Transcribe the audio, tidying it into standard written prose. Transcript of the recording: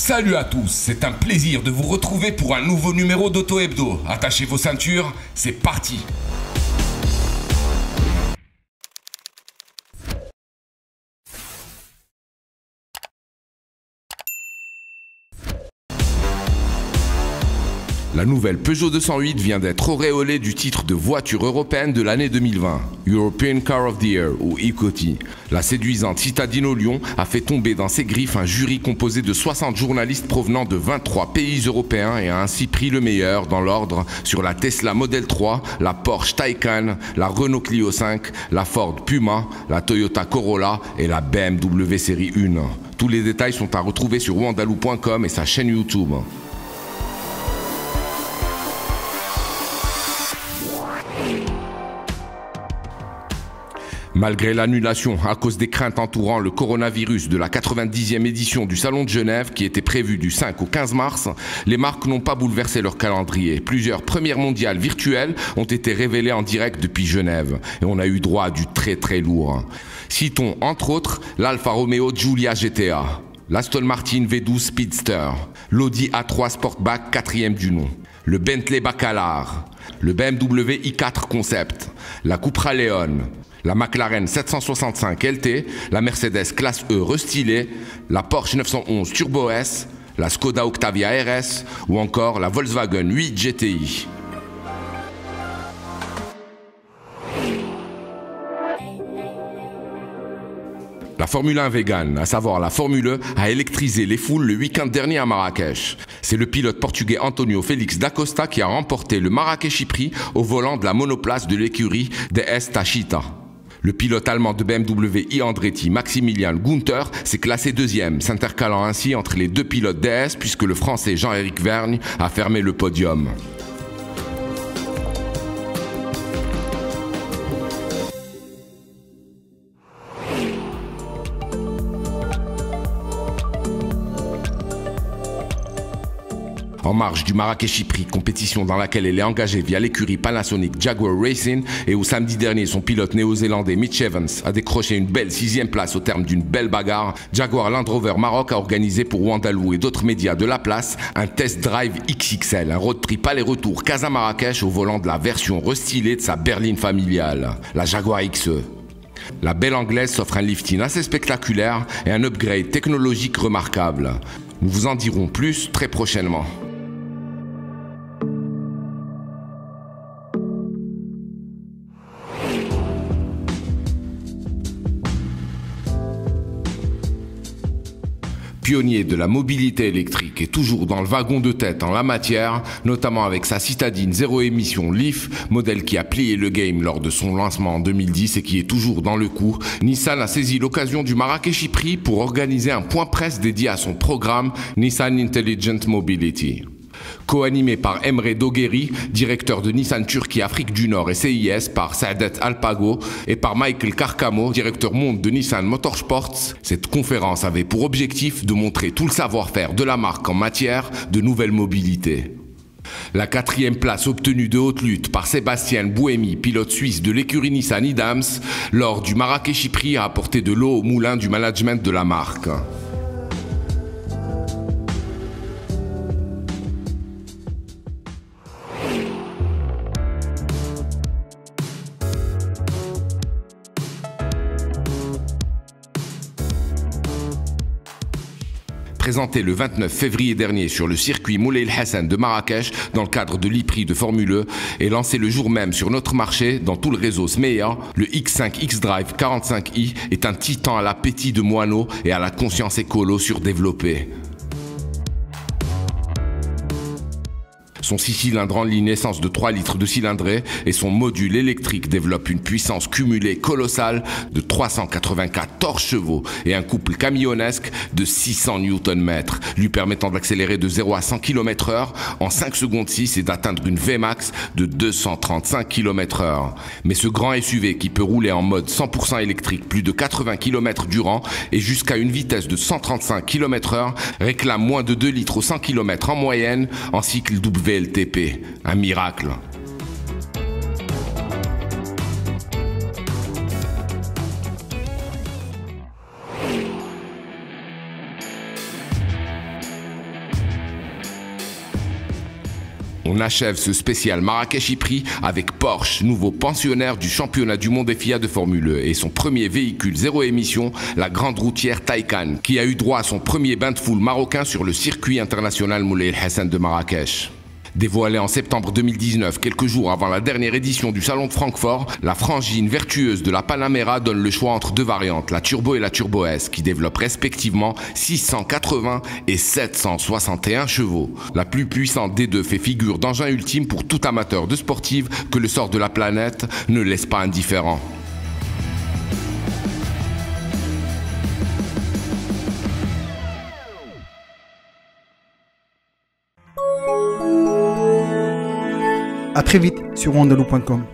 Salut à tous, c'est un plaisir de vous retrouver pour un nouveau numéro d'Auto Hebdo. Attachez vos ceintures, c'est parti. La nouvelle Peugeot 208 vient d'être auréolée du titre de voiture européenne de l'année 2020, European Car of the Year ou ECOTY. La séduisante citadino Lyon a fait tomber dans ses griffes un jury composé de 60 journalistes provenant de 23 pays européens et a ainsi pris le meilleur dans l'ordre sur la Tesla Model 3, la Porsche Taycan, la Renault Clio 5, la Ford Puma, la Toyota Corolla et la BMW Série 1. Tous les détails sont à retrouver sur wandalou.com et sa chaîne YouTube. Malgré l'annulation à cause des craintes entourant le coronavirus de la 90e édition du Salon de Genève qui était prévue du 5 au 15 mars, les marques n'ont pas bouleversé leur calendrier. Plusieurs premières mondiales virtuelles ont été révélées en direct depuis Genève et on a eu droit à du très lourd. Citons entre autres l'Alfa Romeo Giulia GTA, l'Aston Martin V12 Speedster, l'Audi A3 Sportback 4e du nom, le Bentley Bacalar, le BMW i4 Concept, la Cupra Leon, la McLaren 765 LT, la Mercedes Classe E restylée, la Porsche 911 Turbo S, la Skoda Octavia RS ou encore la Volkswagen 8 GTI. La Formule 1 vegan, à savoir la Formule E, a électrisé les foules le week-end dernier à Marrakech. C'est le pilote portugais Antonio Félix da Costa qui a remporté le Marrakechi Prix au volant de la monoplace de l'écurie DS Tachita. Le pilote allemand de BMW e-Andretti, Maximilian Günther, s'est classé deuxième, s'intercalant ainsi entre les deux pilotes DS puisque le français Jean-Éric Vergne a fermé le podium. En marge du Marrakechi Prix, compétition dans laquelle elle est engagée via l'écurie Panasonic Jaguar Racing et où samedi dernier son pilote néo-zélandais Mitch Evans a décroché une belle 6e place au terme d'une belle bagarre, Jaguar Land Rover Maroc a organisé pour Wandalou et d'autres médias de la place un test drive XXL, un road trip aller-retour Casa-Marrakech au volant de la version restylée de sa berline familiale, la Jaguar XE. La belle anglaise s'offre un lifting assez spectaculaire et un upgrade technologique remarquable. Nous vous en dirons plus très prochainement. Pionnier de la mobilité électrique et toujours dans le wagon de tête en la matière, notamment avec sa citadine zéro émission Leaf, modèle qui a plié le game lors de son lancement en 2010 et qui est toujours dans le coup, Nissan a saisi l'occasion du Marrakechi Prix pour organiser un point presse dédié à son programme Nissan Intelligent Mobility. Co-animé par Emre Dogueri, directeur de Nissan Turquie Afrique du Nord et CIS, par Saadet Alpago et par Michael Carcamo, directeur monde de Nissan Motorsports, cette conférence avait pour objectif de montrer tout le savoir-faire de la marque en matière de nouvelles mobilités. La 4e place obtenue de haute lutte par Sébastien Buemi, pilote suisse de l'écurie Nissan Idams, lors du Marrakechi Prix a apporté de l'eau au moulin du management de la marque. Présenté le 29 février dernier sur le circuit Moulay El Hassan de Marrakech dans le cadre de l'e-Prix de Formule E et lancé le jour même sur notre marché dans tout le réseau SMEA, le X5 X-Drive 45i est un titan à l'appétit de moineau et à la conscience écolo surdéveloppée. Son 6 cylindres en ligne essence de 3 litres de cylindrée et son module électrique développe une puissance cumulée colossale de 384 torches-chevaux et un couple camionnesque de 600 Nm, lui permettant d'accélérer de 0 à 100 km/h en 5 secondes 6 et d'atteindre une Vmax de 235 km/h. Mais ce grand SUV qui peut rouler en mode 100% électrique plus de 80 km durant et jusqu'à une vitesse de 135 km/h réclame moins de 2 litres au 100 km en moyenne en cycle WLTP, un miracle. On achève ce spécial Marrakech-Ypri avec Porsche, nouveau pensionnaire du championnat du monde FIA de Formule E et son premier véhicule zéro émission, la grande routière Taycan, qui a eu droit à son premier bain de foule marocain sur le circuit international Moulay El Hassan de Marrakech. Dévoilée en septembre 2019, quelques jours avant la dernière édition du Salon de Francfort, la frangine vertueuse de la Panamera donne le choix entre deux variantes, la Turbo et la Turbo S, qui développent respectivement 680 et 761 chevaux. La plus puissante des deux fait figure d'engin ultime pour tout amateur de sportive que le sort de la planète ne laisse pas indifférent. À très vite sur wandaloo.com.